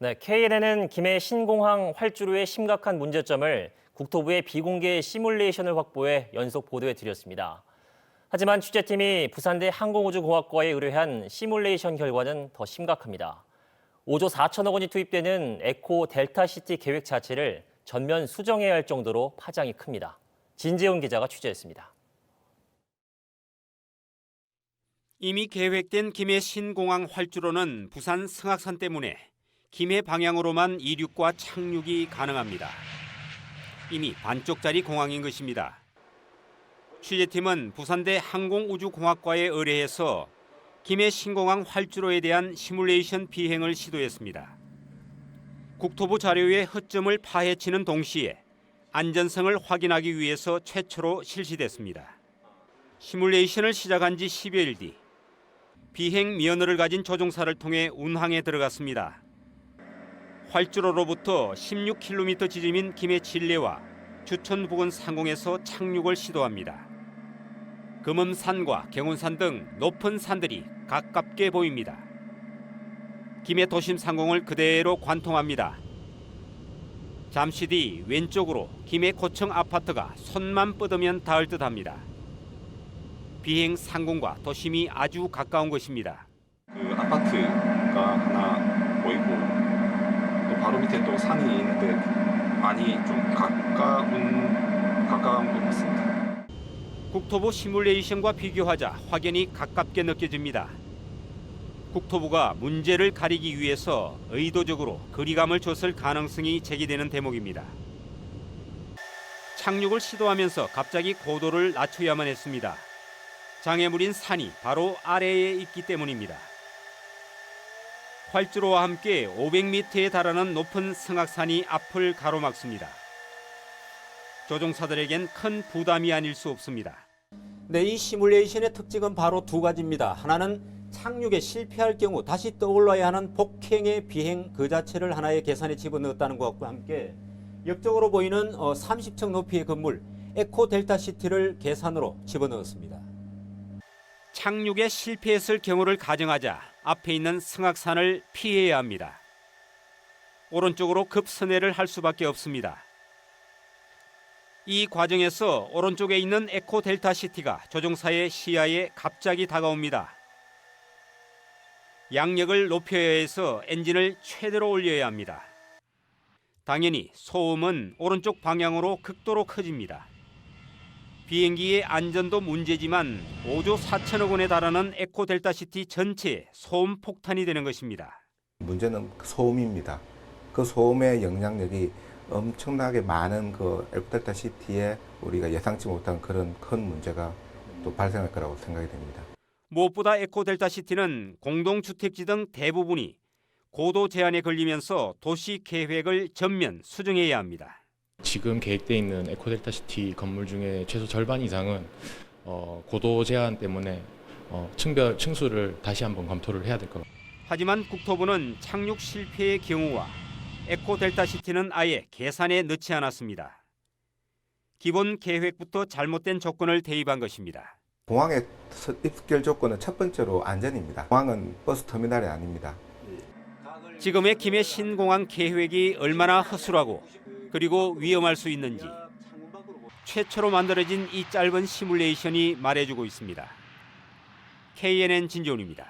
네, KNN은 김해 신공항 활주로의 심각한 문제점을 국토부의 비공개 시뮬레이션을 확보해 연속 보도해 드렸습니다. 하지만 취재팀이 부산대 항공우주공학과에 의뢰한 시뮬레이션 결과는 더 심각합니다. 5조 4천억 원이 투입되는 에코 델타시티 계획 자체를 전면 수정해야 할 정도로 파장이 큽니다. 진재훈 기자가 취재했습니다. 이미 계획된 김해 신공항 활주로는 부산 승악산 때문에 김해 방향으로만 이륙과 착륙이 가능합니다. 이미 반쪽짜리 공항인 것입니다. 취재팀은 부산대 항공우주공학과에 의뢰해서 김해 신공항 활주로에 대한 시뮬레이션 비행을 시도했습니다. 국토부 자료의 허점을 파헤치는 동시에 안전성을 확인하기 위해서 최초로 실시됐습니다. 시뮬레이션을 시작한 지 10여일 뒤 비행 면허를 가진 조종사를 통해 운항에 들어갔습니다. 활주로로부터 16km 지점인 김해 진례와 주천 부근 상공에서 착륙을 시도합니다. 금음산과 경운산 등 높은 산들이 가깝게 보입니다. 김해 도심 상공을 그대로 관통합니다. 잠시 뒤 왼쪽으로 김해 고층 아파트가 손만 뻗으면 닿을 듯합니다. 비행 상공과 도심이 아주 가까운 것입니다. 그 아파트가 하나 보이고 또 바로 밑에 또 산이 있는데 많이 좀 가까운 것 같습니다. 국토부 시뮬레이션과 비교하자 확연히 가깝게 느껴집니다. 국토부가 문제를 가리기 위해서 의도적으로 거리감을 줬을 가능성이 제기되는 대목입니다. 착륙을 시도하면서 갑자기 고도를 낮춰야만 했습니다. 장애물인 산이 바로 아래에 있기 때문입니다. 활주로와 함께 500m에 달하는 높은 승악산이 앞을 가로막습니다. 조종사들에겐 큰 부담이 아닐 수 없습니다. 네, 이 시뮬레이션의 특징은 바로 두 가지입니다. 하나는 착륙에 실패할 경우 다시 떠올라야 하는 폭행의 비행 그 자체를 하나의 계산에 집어넣었다는 것과 함께 역적으로 보이는 30층 높이의 건물 에코 델타시티를 계산으로 집어넣었습니다. 착륙에 실패했을 경우를 가정하자 앞에 있는 승악산을 피해야 합니다. 오른쪽으로 급선회를 할 수밖에 없습니다. 이 과정에서 오른쪽에 있는 에코 델타시티가 조종사의 시야에 갑자기 다가옵니다. 양력을 높여야 해서 엔진을 최대로 올려야 합니다. 당연히 소음은 오른쪽 방향으로 극도로 커집니다. 비행기의 안전도 문제지만 5조 4천억 원에 달하는 에코 델타시티 전체에 소음 폭탄이 되는 것입니다. 문제는 소음입니다. 그 소음의 영향력이 엄청나게 많은 그 에코 델타시티에 우리가 예상치 못한 그런 큰 문제가 또 발생할 거라고 생각이 됩니다. 무엇보다 에코 델타시티는 공동주택지 등 대부분이 고도 제한에 걸리면서 도시 계획을 전면 수정해야 합니다. 지금 계획되어 있는 에코 델타시티 건물 중에 최소 절반 이상은 고도 제한 때문에 층별 층수를 다시 한번 검토를 해야 될 것 같습니다. 하지만 국토부는 착륙 실패의 경우와 에코 델타시티는 아예 계산에 넣지 않았습니다. 기본 계획부터 잘못된 조건을 대입한 것입니다. 공항의 입결 조건은 첫 번째로 안전입니다. 공항은 버스 터미널이 아닙니다. 지금의 김해 신공항 계획이 얼마나 허술하고 그리고 위험할 수 있는지 최초로 만들어진 이 짧은 시뮬레이션이 말해주고 있습니다. KNN 진종훈입니다.